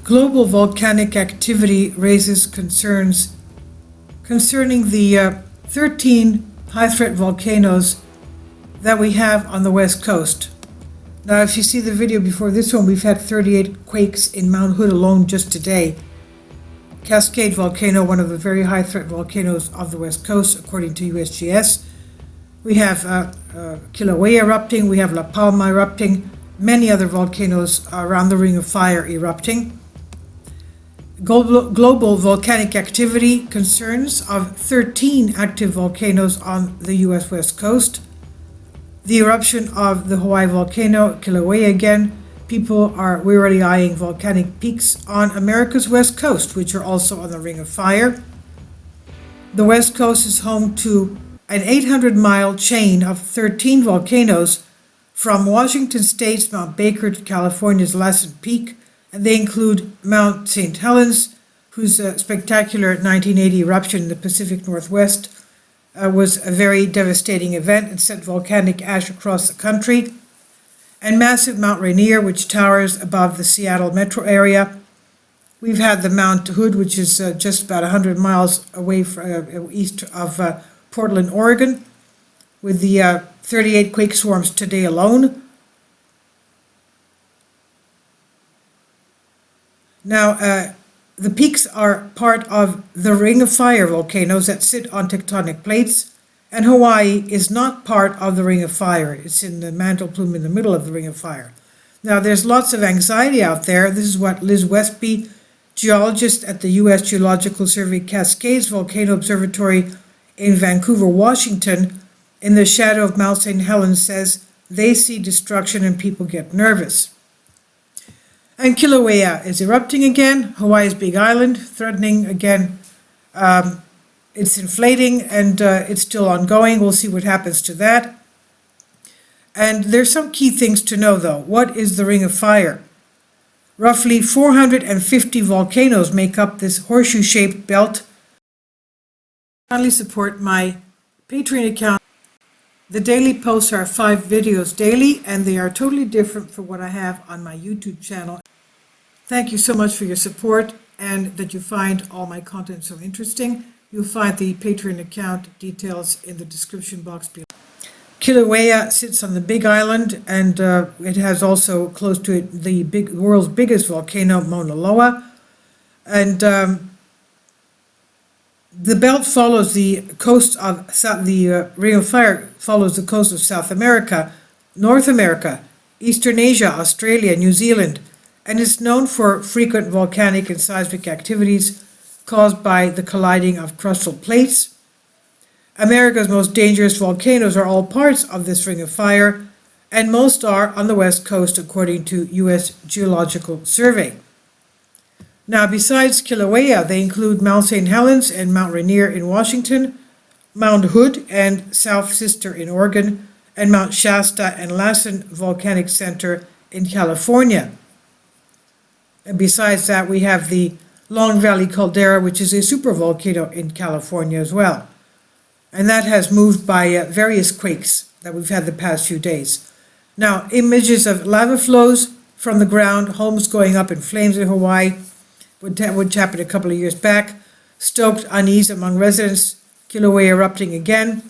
Global volcanic activity raises concerns concerning the 13 high-threat volcanoes that we have on the west coast. Now, if you see the video before this one, we've had 38 quakes in Mlount Hood alone just today. Cascade volcano, one of the very high-threat volcanoes of the west coast, according to USGS. We have Kilauea erupting, we have La Palma erupting, many other volcanoes around the Ring of Fire erupting. Global volcanic activity concerns of 13 active volcanoes on the US west coast. The eruption of the Hawaii volcano, Kilauea again. We're already eyeing volcanic peaks on America's west coast, which are also on the Ring of Fire. The west coast is home to an 800-mile chain of 13 volcanoes from Washington State's Mount Baker to California's Lassen Peak, and they include Mount St. Helens, whose spectacular 1980 eruption in the Pacific Northwest was a very devastating event and sent volcanic ash across the country, and massive Mount Rainier, which towers above the Seattle metro area. We've had the Mlount Hood, which is just about 100 miles away east of Portland, Oregon, with the 38 quake swarms today alone. Now, the peaks are part of the Ring of Fire volcanoes that sit on tectonic plates, and Hawaii is not part of the Ring of Fire. It's in the mantle plume in the middle of the Ring of Fire. Now, there's lots of anxiety out there. This is what Liz Westby, geologist at the U.S. Geological Survey Cascades Volcano Observatory in Vancouver, Washington, in the shadow of Mount St. Helens, says they see destruction and people get nervous. And Kilauea is erupting again, Hawaii's big island, threatening again. It's inflating and it's still ongoing. We'll see what happens to that. And there's some key things to know, though. What is the Ring of Fire? Roughly 450 volcanoes make up this horseshoe-shaped belt. Kindly support my Patreon account. The daily posts are 5 videos daily, and they are totally different from what I have on my YouTube channel. Thank you so much for your support and that you find all my content so interesting. You'll find the Patreon account details in the description box below. Kilauea sits on the Big Island, and it has also close to it the world's biggest volcano, Mauna Loa. And the belt follows the coast of the Ring of Fire follows the coast of South America, North America, Eastern Asia, Australia, New Zealand, and is known for frequent volcanic and seismic activities caused by the colliding of crustal plates. America's most dangerous volcanoes are all parts of this Ring of Fire, and most are on the west coast, according to U.S. Geological Survey. Now, besides Kilauea, they include Mount St. Helens and Mount Rainier in Washington, Mount Hood and South Sister in Oregon, and Mount Shasta and Lassen Volcanic Center in California. And besides that, we have the Long Valley Caldera, which is a supervolcano in California as well. And that has moved by various quakes that we've had the past few days. Now, images of lava flows from the ground, homes going up in flames in Hawaii, which happened a couple of years back, stoked unease among residents, Kilauea erupting again.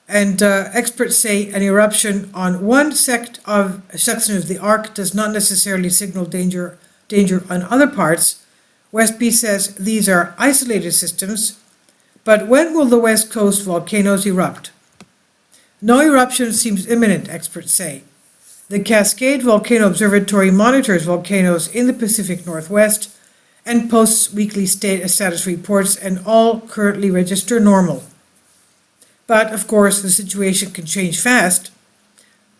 And experts say an eruption on one section of the arc does not necessarily signal danger on other parts. Westby says these are isolated systems, but when will the west coast volcanoes erupt? No eruption seems imminent, experts say. The Cascade Volcano Observatory monitors volcanoes in the Pacific Northwest and posts weekly status reports, and all currently register normal. But, of course, the situation can change fast.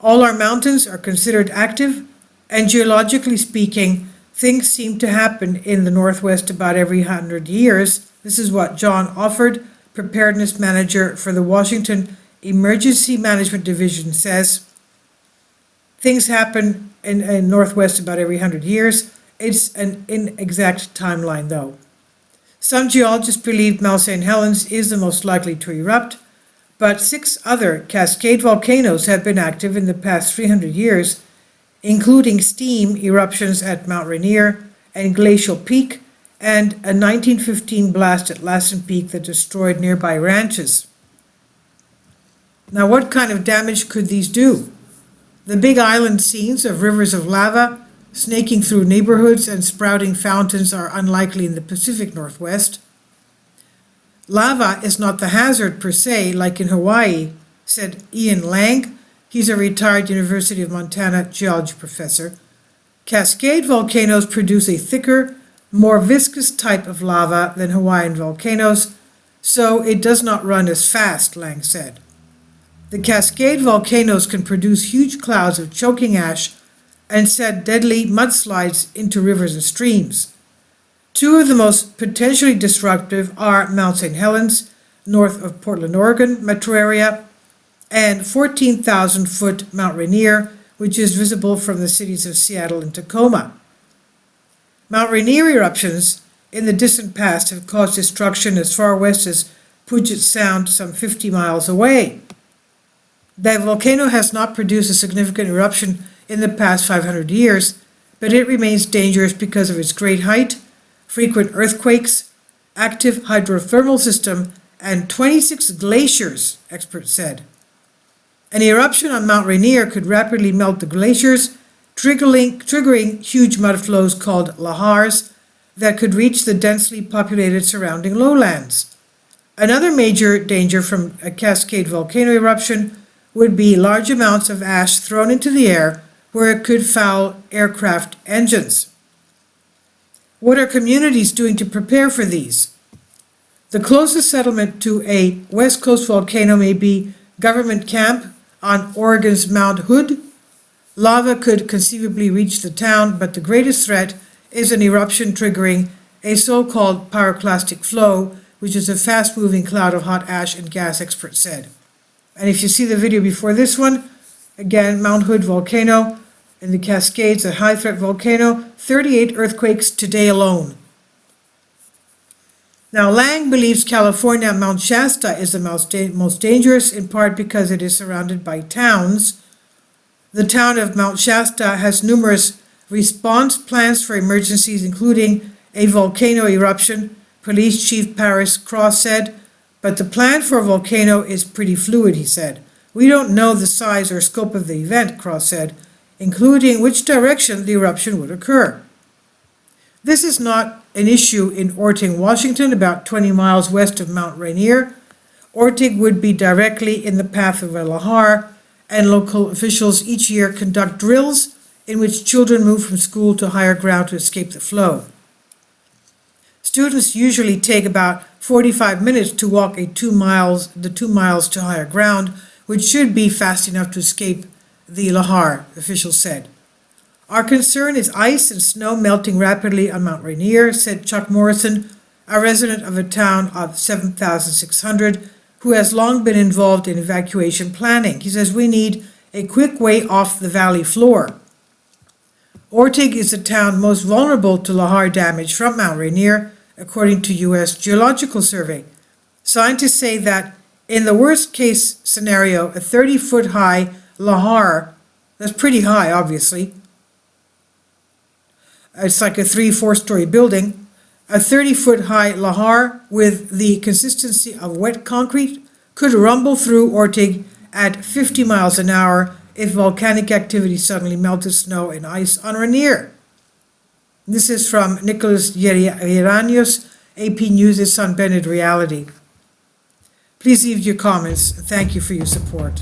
All our mountains are considered active, and geologically speaking, things seem to happen in the Northwest about every 100 years. This is what John Offord, preparedness manager for the Washington Emergency Management Division, says. Things happen in Northwest about every 100 years. It's an inexact timeline, though. Some geologists believe Mount St. Helens is the most likely to erupt, but 6 other Cascade volcanoes have been active in the past 300 years, including steam eruptions at Mount Rainier and Glacial Peak, and a 1915 blast at Lassen Peak that destroyed nearby ranches. Now, what kind of damage could these do? The big island scenes of rivers of lava snaking through neighborhoods and sprouting fountains are unlikely in the Pacific Northwest. Lava is not the hazard per se, like in Hawaii, said Ian Lang. He's a retired University of Montana geology professor. Cascade volcanoes produce a thicker, more viscous type of lava than Hawaiian volcanoes, so it does not run as fast, Lang said. The Cascade volcanoes can produce huge clouds of choking ash and set deadly mudslides into rivers and streams. Two of the most potentially disruptive are Mount St. Helens, north of Portland, Oregon metro area, and 14,000-foot Mount Rainier, which is visible from the cities of Seattle and Tacoma. Mount Rainier eruptions in the distant past have caused destruction as far west as Puget Sound, some 50 miles away. The volcano has not produced a significant eruption in the past 500 years, but it remains dangerous because of its great height, frequent earthquakes, active hydrothermal system, and 26 glaciers, experts said. An eruption on Mount Rainier could rapidly melt the glaciers, triggering huge mud flows called lahars that could reach the densely populated surrounding lowlands. Another major danger from a Cascade volcano eruption would be large amounts of ash thrown into the air where it could foul aircraft engines. What are communities doing to prepare for these? The closest settlement to a West Coast volcano may be Government Camp on Oregon's Mlount Hood. Lava could conceivably reach the town, but the greatest threat is an eruption triggering a so-called pyroclastic flow, which is a fast-moving cloud of hot ash and gas, experts said. And if you see the video before this one, again, Mount Hood volcano in the Cascades, a high-threat volcano, 38 earthquakes today alone. Now, Lang believes California Mount Shasta is the most dangerous, in part because it is surrounded by towns. The town of Mount Shasta has numerous response plans for emergencies, including a volcano eruption, Police Chief Paris Cross said, but the plan for a volcano is pretty fluid, he said. We don't know the size or scope of the event, Cross said, including which direction the eruption would occur. This is not an issue in Orting, Washington, about 20 miles west of Mount Rainier. Orting would be directly in the path of a lahar, and local officials each year conduct drills in which children move from school to higher ground to escape the flow. Students usually take about 45 minutes to walk the 2 miles to higher ground, which should be fast enough to escape the lahar, officials said. Our concern is ice and snow melting rapidly on Mount Rainier, said Chuck Morrison, a resident of a town of 7,600, who has long been involved in evacuation planning. He says, we need a quick way off the valley floor. Ortig is the town most vulnerable to lahar damage from Mount Rainier, according to U.S. Geological Survey. Scientists say that in the worst case scenario, a 30-foot high lahar, that's pretty high, obviously. It's like a 3-4 story building. A 30-foot high lahar with the consistency of wet concrete could rumble through Ortig at 50 miles an hour if volcanic activity suddenly melted snow and ice on Rainier. This is from Nicholas Yeranios, AP News' Sun Bennett Reality. Please leave your comments. Thank you for your support.